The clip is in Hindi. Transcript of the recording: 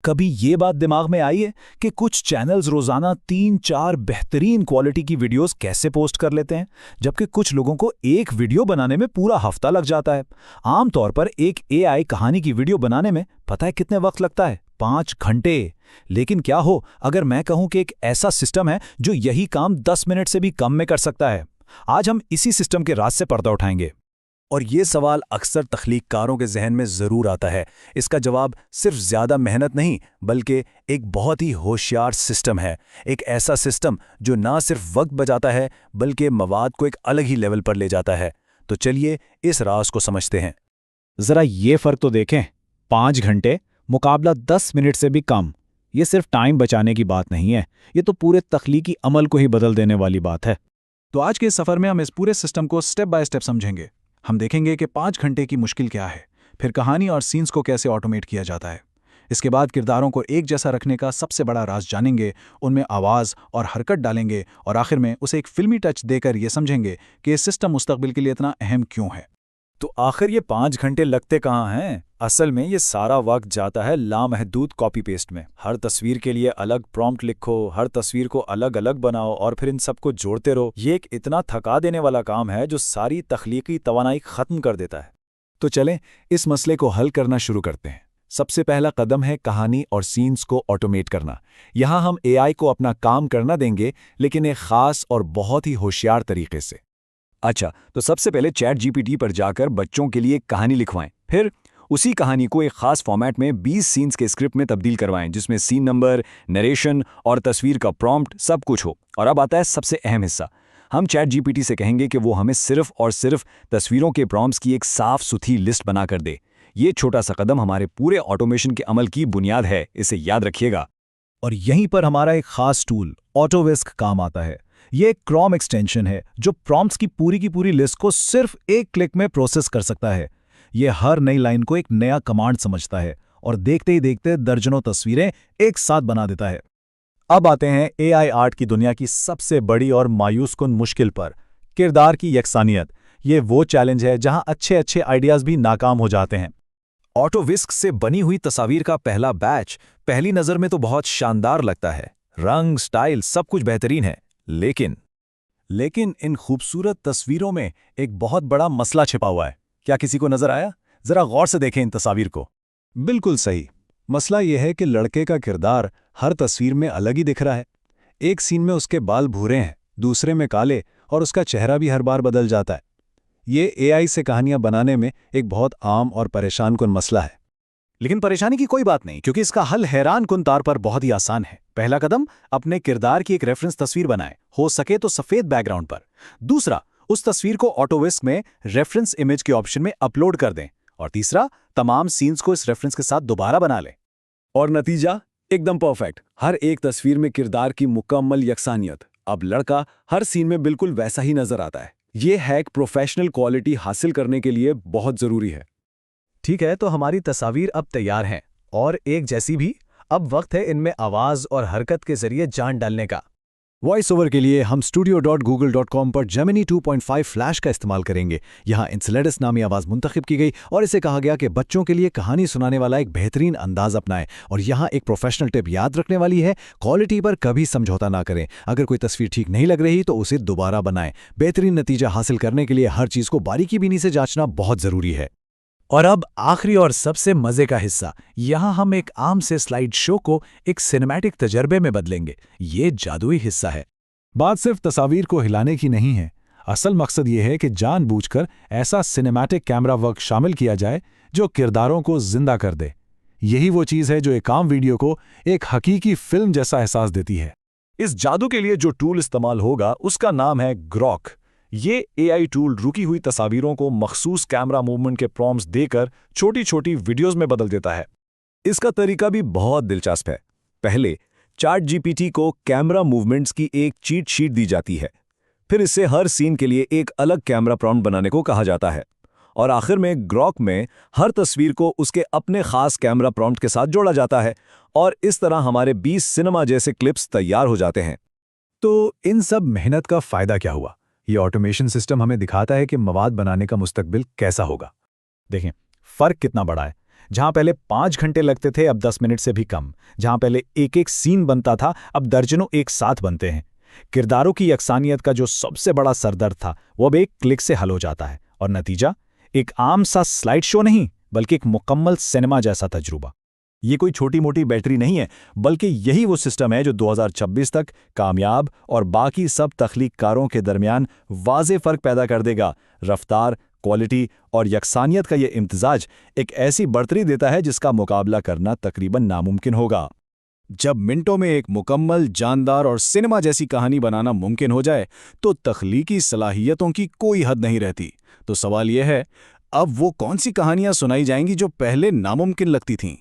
कभी ये बात दिमाग में आई है कि कुछ चैनल्स रोजाना 3-4 बेहतरीन क्वालिटी की वीडियोस कैसे पोस्ट कर लेते हैं, जबकि कुछ लोगों को एक वीडियो बनाने में पूरा हफ्ता लग जाता है। आमतौर पर एक एआई कहानी की वीडियो बनाने में पता है कितने वक्त लगता है? 5 घंटे। लेकिन क्या हो अगर मैं कहूं कि एक ऐसा सिस्टम है जो यही काम 10 मिनट से भी कम में कर सकता है। आज हम इसी सिस्टम के राज से पर्दा उठाएंगे। और ये सवाल अक्सर तख्लीककारों के जहन में ज़रूर आता है। इसका जवाब सिर्फ ज़्यादा मेहनत नहीं, बल्कि एक बहुत ही होशियार सिस्टम है। एक ऐसा सिस्टम जो ना सिर्फ वक्त बचाता है, बल्कि मवाद को एक अलग ही लेवल पर ले जाता है। तो चलिए इस राज को समझते हैं। ज़रा ये फ़र्क तो देखें, 5 घंटे मुकाबला 10 मिनट से भी कम। ये सिर्फ टाइम बचाने की बात नहीं है, ये तो पूरे तख्लीकी अमल को ही बदल देने वाली बात है। तो आज के इस सफ़र में हम इस पूरे सिस्टम को स्टेप बाय स्टेप समझेंगे। हम देखेंगे कि 5 घंटे की मुश्किल क्या है, फिर कहानी और सीन्स को कैसे ऑटोमेट किया जाता है। इसके बाद किरदारों को एक जैसा रखने का सबसे बड़ा राज जानेंगे, उनमें आवाज़ और हरकत डालेंगे और आखिर में उसे एक फिल्मी टच देकर ये समझेंगे कि ये सिस्टम मुस्तकबिल के लिए इतना अहम क्यों है। तो आखिर ये 5 घंटे लगते कहाँ हैं? असल में ये सारा वक्त जाता है लामहदूद कॉपी पेस्ट में। हर तस्वीर के लिए अलग प्रॉम्प्ट लिखो, हर तस्वीर को अलग अलग बनाओ और फिर इन सबको जोड़ते रहो। ये एक इतना थका देने वाला काम है जो सारी तख्लीकी तवानाई ख़त्म कर देता है। तो चलें इस मसले को हल करना शुरू करते हैं। सबसे पहला कदम है कहानी और सीन्स को ऑटोमेट करना। यहाँ हम एआई को अपना काम करना देंगे, लेकिन एक ख़ास और बहुत ही होशियार तरीके से। अच्छा, तो सबसे पहले चैट जीपीटी पर जाकर बच्चों के लिए एक कहानी लिखवाएं। फिर उसी कहानी को एक खास फॉर्मेट में 20 सीन्स के स्क्रिप्ट में तब्दील करवाएं, जिसमें सीन नंबर, नरेशन और तस्वीर का प्रॉम्प्ट सब कुछ हो। और अब आता है सबसे अहम हिस्सा। हम चैट जीपीटी से कहेंगे कि वो हमें सिर्फ और सिर्फ तस्वीरों के प्रॉम्प्ट्स की एक साफ सुथरी लिस्ट बना कर दे। ये छोटा सा कदम हमारे पूरे ऑटोमेशन के अमल की बुनियाद है, इसे याद रखिएगा। और यहीं पर हमारा एक खास टूल ऑटोविस्क काम आता है। ये एक क्रोम एक्सटेंशन है जो प्रॉम्प्ट्स की पूरी लिस्ट को सिर्फ एक क्लिक में प्रोसेस कर सकता है। ये हर नई लाइन को एक नया कमांड समझता है और देखते ही देखते दर्जनों तस्वीरें एक साथ बना देता है। अब आते हैं एआई आर्ट की दुनिया की सबसे बड़ी और मायूसकुन मुश्किल पर, किरदार की यकसानियत। ये वो चैलेंज है जहां अच्छे आइडियाज भी नाकाम हो जाते हैं। ऑटोविस्क से बनी हुई तस्वीर का पहला बैच पहली नज़र में तो बहुत शानदार लगता है। रंग, स्टाइल सब कुछ बेहतरीन है, लेकिन इन खूबसूरत तस्वीरों में एक बहुत बड़ा मसला छिपा हुआ है। क्या किसी को नजर आया? जरा गौर से देखें इन तस्वीर को। बिल्कुल सही। मसला यह है कि लड़के का किरदार हर तस्वीर में अलग ही दिख रहा है। एक सीन में उसके बाल भूरे हैं, दूसरे में काले, और उसका चेहरा भी हर बार बदल जाता है। ये एआई से कहानियां बनाने में एक बहुत आम और परेशानकुन मसला है। लेकिन परेशानी की कोई बात नहीं, क्योंकि इसका हल हैरानकुन तौर पर बहुत ही आसान है। पहला कदम, अपने किरदार की एक रेफरेंस तस्वीर बनाएं, हो सके तो सफेद बैकग्राउंड पर। दूसरा, उस तस्वीर को ऑटोविस्क में रेफरेंस इमेज के ऑप्शन में अपलोड कर दें। और तीसरा, तमाम सीन्स को इस रेफरेंस के साथ दोबारा बना लें। और नतीजा एकदम परफेक्ट। हर एक तस्वीर में किरदार की मुकम्मल यकसानियत। अब लड़का हर सीन में बिल्कुल वैसा ही नजर आता है। ये हैक प्रोफेशनल क्वालिटी हासिल करने के लिए बहुत जरूरी है। ठीक है, तो हमारी तस्वीर अब तैयार हैं और एक जैसी भी। अब वक्त है इनमें आवाज और हरकत के जरिए जान डालने का। वॉइस ओवर के लिए हम studio.google.com पर जेमिनी 2.5 फ्लैश का इस्तेमाल करेंगे। यहाँ इंसलेडस नामी आवाज़ मुंतखब की गई और इसे कहा गया कि बच्चों के लिए कहानी सुनाने वाला एक बेहतरीन अंदाज अपनाएं। और यहाँ एक प्रोफेशनल टिप याद रखने वाली है, क्वालिटी पर कभी समझौता ना करें। अगर कोई तस्वीर ठीक नहीं लग रही तो उसे दोबारा बनाएं। बेहतरीन नतीजा हासिल करने के लिए हर चीज़ को बारीकी बीनी से जांचना बहुत ज़रूरी है। और अब आखिरी और सबसे मजे का हिस्सा, यहाँ हम एक आम से स्लाइड शो को एक सिनेमैटिक तजर्बे में बदलेंगे। ये जादुई हिस्सा है। बात सिर्फ तस्वीर को हिलाने की नहीं है। असल मकसद ये है कि जानबूझकर ऐसा सिनेमैटिक कैमरा वर्क शामिल किया जाए जो किरदारों को जिंदा कर दे। यही वो चीज़ है जो एक आम वीडियो को एक हकीकी फिल्म जैसा एहसास देती है। इस जादू के लिए जो टूल इस्तेमाल होगा उसका नाम है ग्रॉक। ये एआई टूल रुकी हुई तस्वीरों को मखसूस कैमरा मूवमेंट के प्रॉम्प्ट्स देकर छोटी वीडियोस में बदल देता है। इसका तरीका भी बहुत दिलचस्प है। पहले चैट जीपीटी को कैमरा मूवमेंट्स की एक चीट शीट दी जाती है, फिर इससे हर सीन के लिए एक अलग कैमरा प्रॉम्प्ट बनाने को कहा जाता है, और आखिर में ग्रॉक में हर तस्वीर को उसके अपने खास कैमरा प्रॉम्प्ट के साथ जोड़ा जाता है, और इस तरह हमारे 20 सिनेमा जैसे क्लिप्स तैयार हो जाते हैं। तो इन सब मेहनत का फायदा क्या हुआ? ये ऑटोमेशन सिस्टम हमें दिखाता है कि मवाद बनाने का मुस्तकबिल कैसा होगा। देखें, फर्क कितना बड़ा है। जहां पहले 5 घंटे लगते थे अब 10 मिनट से भी कम। जहां पहले एक एक सीन बनता था अब दर्जनों एक साथ बनते हैं। किरदारों की यकसानियत का जो सबसे बड़ा सरदर्द था वो अब एक क्लिक से हल हो जाता है, और नतीजा एक आम सा स्लाइड शो नहीं बल्कि एक मुकम्मल सिनेमा जैसा तजुर्बा। ये कोई छोटी मोटी बैटरी नहीं है, बल्कि यही वो सिस्टम है जो 2026 तक कामयाब और बाकी सब तख्लीककारों के दरमियान वाज़े फ़र्क पैदा कर देगा। रफ्तार, क्वालिटी और यकसानियत का ये इम्तिजाज एक ऐसी बढ़तरी देता है जिसका मुकाबला करना तकरीबन नामुमकिन होगा। जब मिनटों में एक मुकम्मल, जानदार और सिनेमा जैसी कहानी बनाना मुमकिन हो जाए तो तख्लीकी सलाहियतों की कोई हद नहीं रहती। तो सवाल यह है, अब वो कौन सी कहानियां सुनाई जाएंगी जो पहले नामुमकिन लगती थीं?